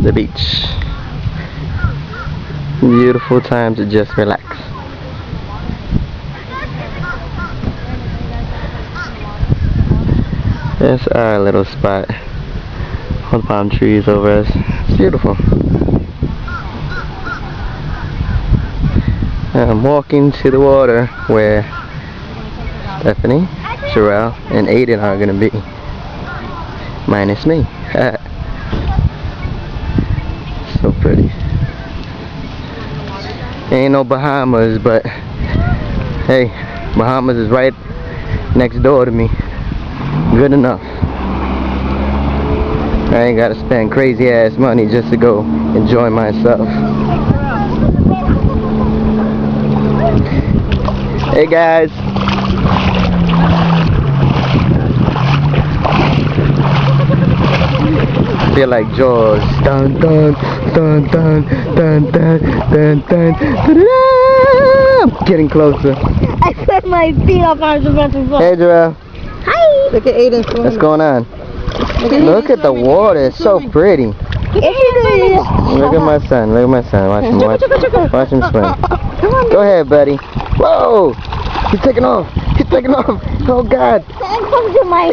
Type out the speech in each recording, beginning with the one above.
the beach. Beautiful time to just relax. There's our little spot. All the palm trees over us. It's beautiful. And I'm walking to the water where Stephanie, Sherelle, and Aiden are gonna be. Minus me. So pretty. Ain't no Bahamas, but hey, Bahamas is right next door to me. Good enough. I ain't gotta spend crazy ass money just to go enjoy myself. Hey guys. Feel like Jaws. Dun dun dun dun dun dun dun dun dun. I'm getting closer. I put my feet up on the front. Hey Jarrell. Hi. Look at Aiden swimming. What's going on? Look at the water. It's so pretty. Look at my son. Look at my son. Watch him. Watch him swim. Go ahead, buddy. Whoa! He's taking off. He's taking off. Oh God. Come to my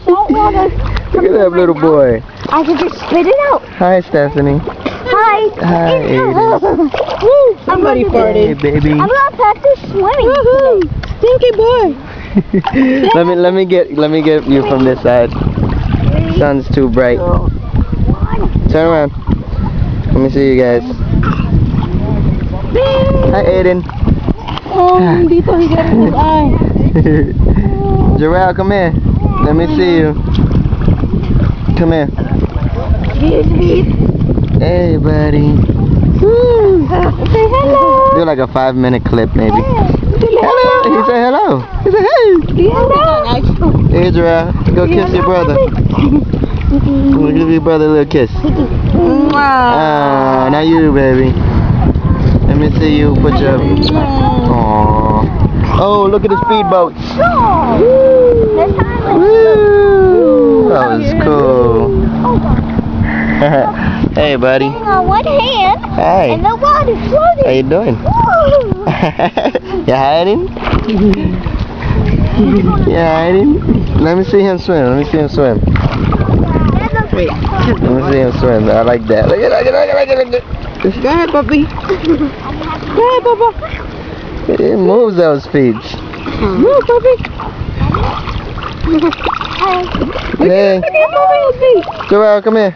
salt water. Look at that little boy. I can just spit it out. Hi, Stephanie. Hi. Hi, Aiden. Somebody Hey, farted. baby. I'm gonna practice swimming. Stinky boy. let me get you from this side. Sun's too bright. Turn around. Let me see you guys. Hi, Aiden. Oh, dito he got in his eye. Jarrell, come here. Let me see you. Come here. Hey, buddy. Say hello. Do like a 5-minute clip, maybe. Hello. He said hello. He said hey. Hey, Jarrell. Go kiss your brother. We'll give your brother a little kiss. Ah, now you, baby. Let me see you put your. Aww. Oh, look at the speedboats. Woo! That was cool. Hey, buddy. On one hand, Hi. and the water's floating. How you doing? You hiding? You hiding? Let me see him swim. Let me see him swim. Wait. Let me see him swim. I like that. Look at that. Go ahead, puppy. Go ahead, Papa. It moves those feet. Move, puppy. Hey. Joel, come here.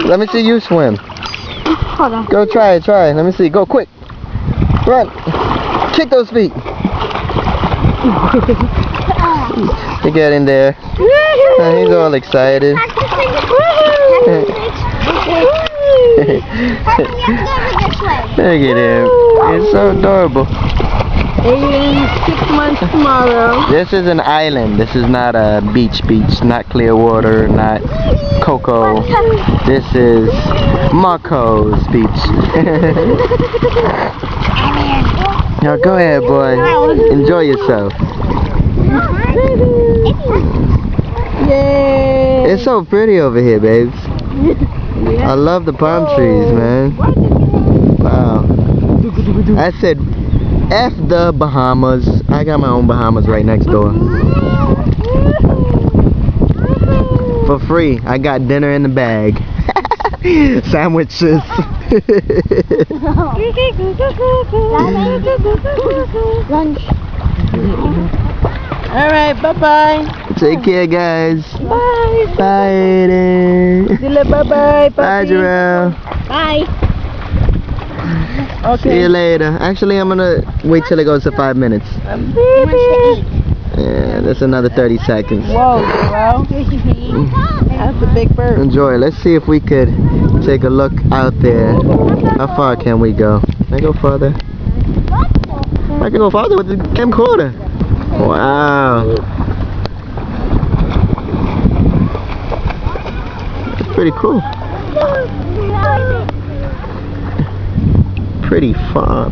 Let me see you swim. Hold on. Go try. Let me see. Go quick. Run. Kick those feet. You get in there. He's all excited. Look at him. It's so adorable. Aiden, 6 months tomorrow. This is an island. This is not a beach. Not clear water. Not Coco. This is Marco's beach. Now go ahead, boy. Enjoy yourself. Yay. It's so pretty over here, babes. I love the palm trees, man. Wow. I said, F the Bahamas. I got my own Bahamas right next door. For free. I got dinner in the bag. Sandwiches. Lunch. Alright, bye-bye. Take care, guys. Bye. Bye, Aiden. Dile bye-bye, puppy. Bye, Jarrell. Bye. Okay. See you later. Actually, I'm gonna wait till it goes to 5 minutes. Yeah, that's another 30 seconds. Whoa, well, that's a big bird. Enjoy. Let's see if we could take a look out there. How far can we go? Can I go farther? I can go farther with the camcorder. Wow. That's pretty cool. Pretty far.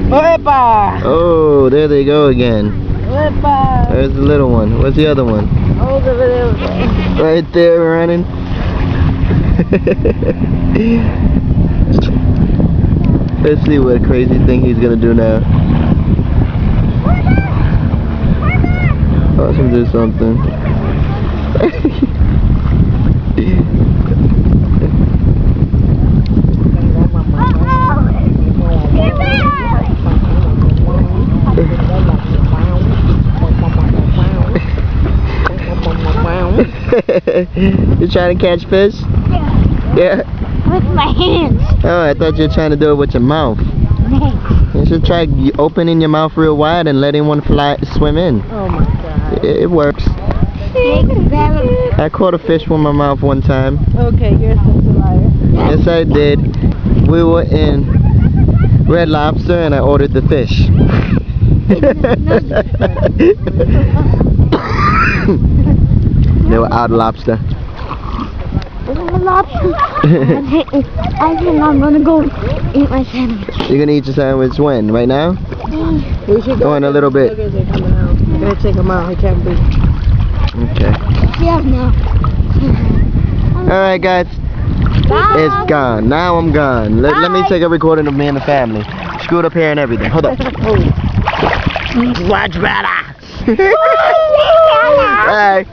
Opa! Oh, there they go again. There's the little one. What's the other one? Oh, the little one. Right there running. Let's see what crazy thing he's gonna do now. Watch him do something. You trying to catch fish? Yeah. Yeah. With my hands. Oh, I thought you were trying to do it with your mouth. You should try opening your mouth real wide and letting one swim in. Oh my God. It works. I caught a fish with my mouth one time. Okay, you're such a liar. Yes, I did. We were in Red Lobster and I ordered the fish. They were out lobster. I think I'm gonna go eat my sandwich. You're gonna eat your sandwich when? Right now? We should Go in a little bit. Are coming out. I'm gonna take him out. He can't breathe. Okay. Yeah, no. Alright guys. Bye. It's gone. Now I'm gone. Let me take a recording of me and the family. Screwed up here and everything. Hold up. Watch better. Bye.